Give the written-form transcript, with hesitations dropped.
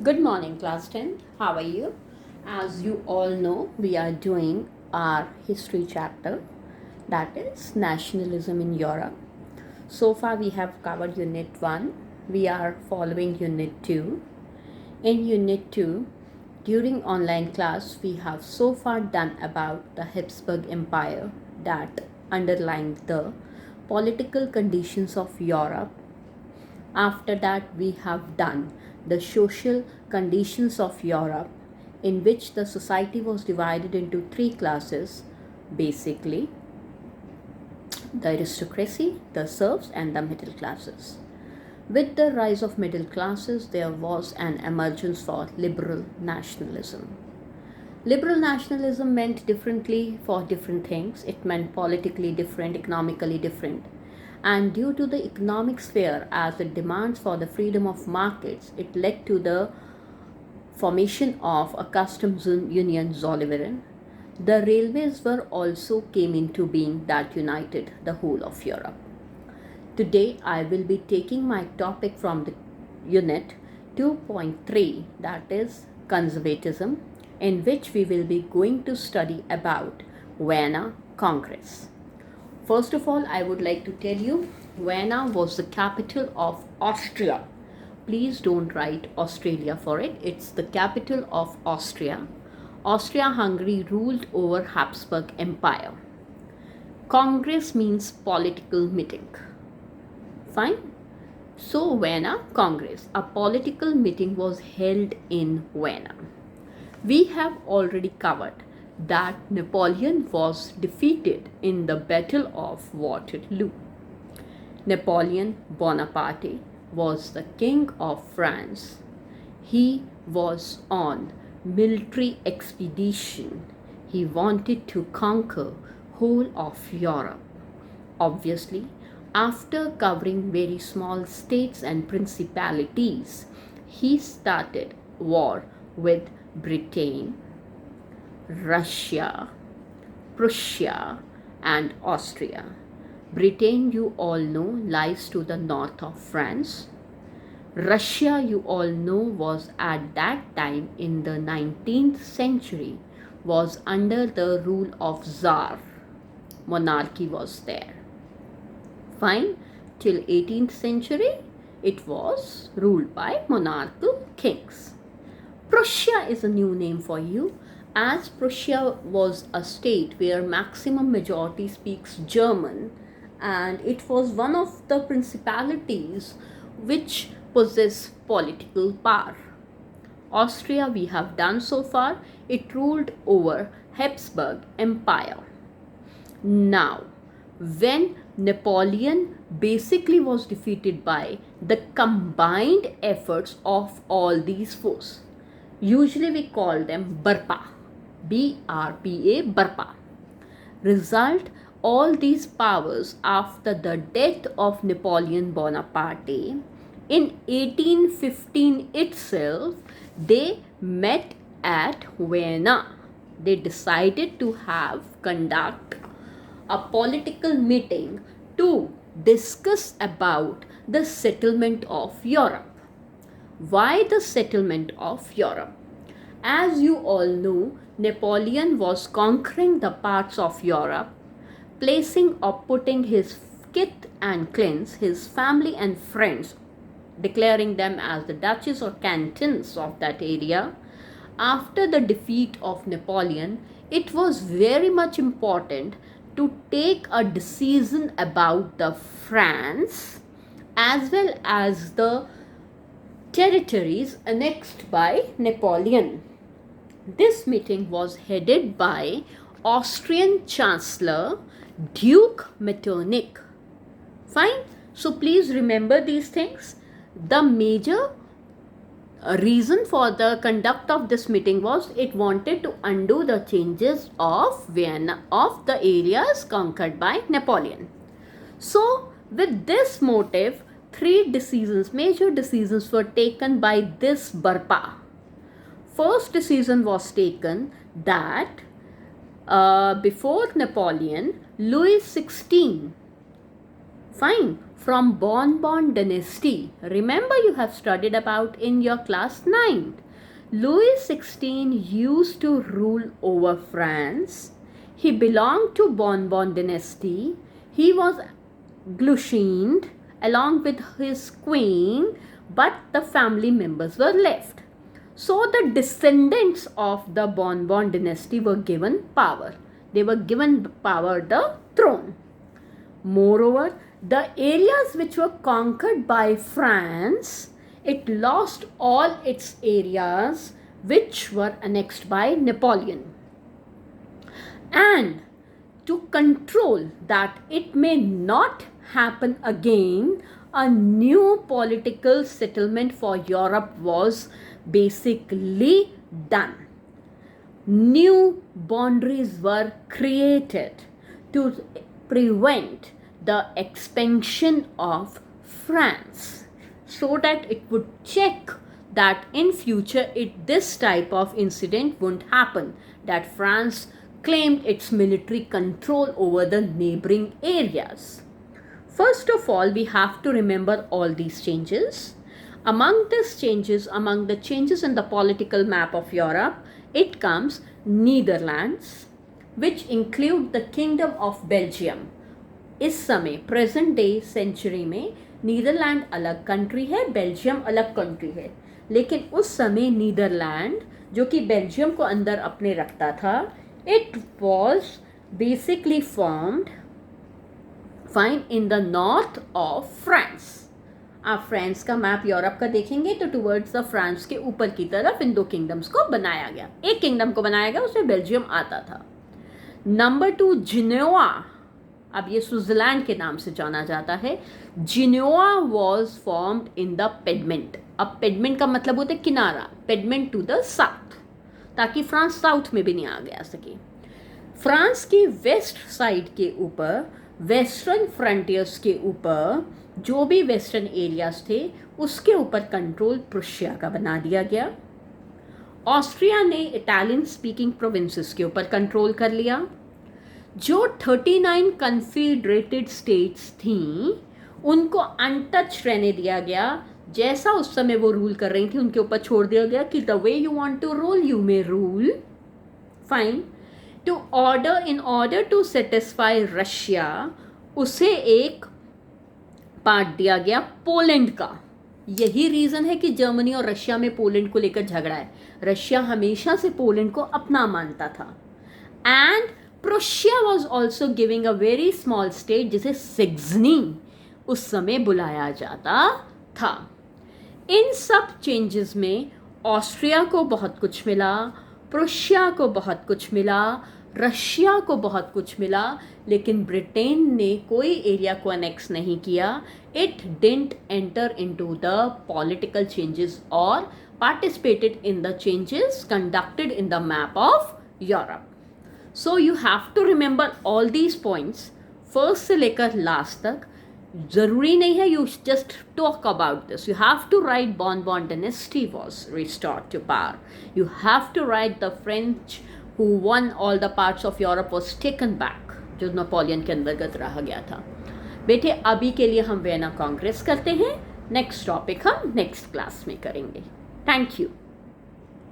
Good morning, class 10. How are you? As you all know, we are doing our history chapter, that is nationalism in Europe. So far, we have covered Unit 1. We are following Unit 2. In Unit 2, during online class, we have so far done about the Habsburg Empire that underlined the political conditions of Europe. After that, we have done the social conditions of Europe, in which the society was divided into three classes basically: the aristocracy, the serfs, and the middle classes. With the rise of middle classes, there was an emergence for liberal nationalism. Liberal nationalism meant differently for different things. It meant politically different, economically different. And due to the economic sphere as it demands for the freedom of markets, it led to the formation of a customs union Zollverein. The railways were also came into being that united the whole of Europe. Today I will be taking my topic from the unit 2.3, that is conservatism, in which we will be going to study about Vienna Congress. First of all, I would like to tell you Vienna was the capital of Austria. Please don't write Australia for it. It's the capital of Austria. Austria-Hungary ruled over Habsburg Empire. Congress means political meeting. Fine. So Vienna Congress, a political meeting was held in Vienna. We have already covered that Napoleon was defeated in the Battle of Waterloo. Napoleon Bonaparte was the king of France. He was on military expedition. He wanted to conquer whole of Europe. Obviously, after covering very small states and principalities, he started war with Britain, Russia, Prussia, and Austria. Britain, you all know, lies to the north of France. Russia, you all know, was at that time in the 19th century, was under the rule of Tsar. Monarchy was there. Fine. Till 18th century, it was ruled by monarchical kings. Prussia is a new name for you, as Prussia was a state where maximum majority speaks German, and it was one of the principalities which possess political power. Austria we have done so far. It ruled over Habsburg Empire. Now, when Napoleon basically was defeated by the combined efforts of all these forces, usually we call them BRPA, BRPA, BRPA. Result, all these powers after the death of Napoleon Bonaparte in 1815 itself, they met at Vienna. They decided to conduct a political meeting to discuss about the settlement of Europe. Why the settlement of Europe? As you all know, Napoleon was conquering the parts of Europe, placing or putting his kith and klins, his family and friends, declaring them as the duchies or cantons of that area. After the defeat of Napoleon, it was very much important to take a decision about the France as well as the territories annexed by Napoleon. This meeting was headed by Austrian Chancellor Duke Metternich. Fine. So please remember these things. The major reason for the conduct of this meeting was it wanted to undo the changes of Vienna, of the areas conquered by Napoleon. So with this motive, three decisions, major decisions were taken by this BRPA. First decision was taken that before Napoleon, Louis XVI, fine, from Bourbon dynasty. Remember, you have studied about in your class 9. Louis XVI used to rule over France. He belonged to Bourbon dynasty. He was guillotined along with his queen, but the family members were left. So the descendants of the Bourbon dynasty were given power. They were given power, the throne. Moreover, the areas which were conquered by France, it lost all its areas which were annexed by Napoleon. And to control that it may not happen again, a new political settlement for Europe was basically done. New boundaries were created to prevent the expansion of France, so that it would check that in future this type of incident won't happen, that France claimed its military control over the neighboring areas. First of all, we have to remember all these changes. Among the changes in the political map of Europe, it comes Netherlands, which include the Kingdom of Belgium. इस समय present day century में Netherlands अलग country है, Belgium अलग country है, लेकिन उस समय नीदरलैंड जो कि बेल्जियम को अंदर अपने रखता था, it was basically formed fine in the north of France. आप फ्रांस का मैप यूरोप का देखेंगे तो टुवर्ड्स द फ्रांस के ऊपर की तरफ इन दो किंगडम्स को बनाया गया. एक किंगडम को बनाया गया, उसमें बेल्जियम आता था. Number 2, Geneva. अब ये स्विट्जरलैंड के नाम से जाना जाता है. Geneva was formed in the piedmont. अब पेडमेंट का मतलब होता है किनारा, पेडमेंट टू द साउथ, ताकि फ्रांस साउथ में भी नहीं आ गया सके. फ्रांस की वेस्ट साइड के ऊपर, वेस्टर्न फ्रंटियर्स के ऊपर जो भी वेस्टर्न एरियाज थे उसके ऊपर कंट्रोल प्रुशिया का बना दिया गया. ऑस्ट्रिया ने इटालियन स्पीकिंग प्रोविंसेस के ऊपर कंट्रोल कर लिया. जो 39 कन्फेडरेटेड स्टेट्स थीं उनको अनटच रहने दिया गया. जैसा उस समय वो रूल कर रही थी उनके ऊपर छोड़ दिया गया कि the way you want to rule you may rule, fine. In order to satisfy Russia, उसे एक पार्ट दिया गया पोलैंड का. यही रीज़न है कि जर्मनी और रशिया में पोलैंड को लेकर झगड़ा है. रशिया हमेशा से पोलैंड को अपना मानता था. And Prussia was also giving a very small state जिसे सिग्जनी उस समय बुलाया जाता था. इन सब चेंजेस में ऑस्ट्रिया को बहुत कुछ मिला, प्रुशिया को बहुत कुछ मिला, रशिया को बहुत कुछ मिला, लेकिन ब्रिटेन ने कोई एरिया को अनेक्स नहीं किया. It didn't enter into the political changes और participated in the changes conducted in the map of Europe. So you have to remember all these points first से लेकर last तक. ज़रूरी नहीं है you just talk about this. You have to write Bourbon dynasty was restored to power. You have to write the French who won all the parts of Europe was taken back, जो Napoleon के अंतर्गत रहा गया था. बेटे अभी के लिए हम वियना कांग्रेस करते हैं. नेक्स्ट टॉपिक हम नेक्स्ट क्लास में करेंगे. Thank you.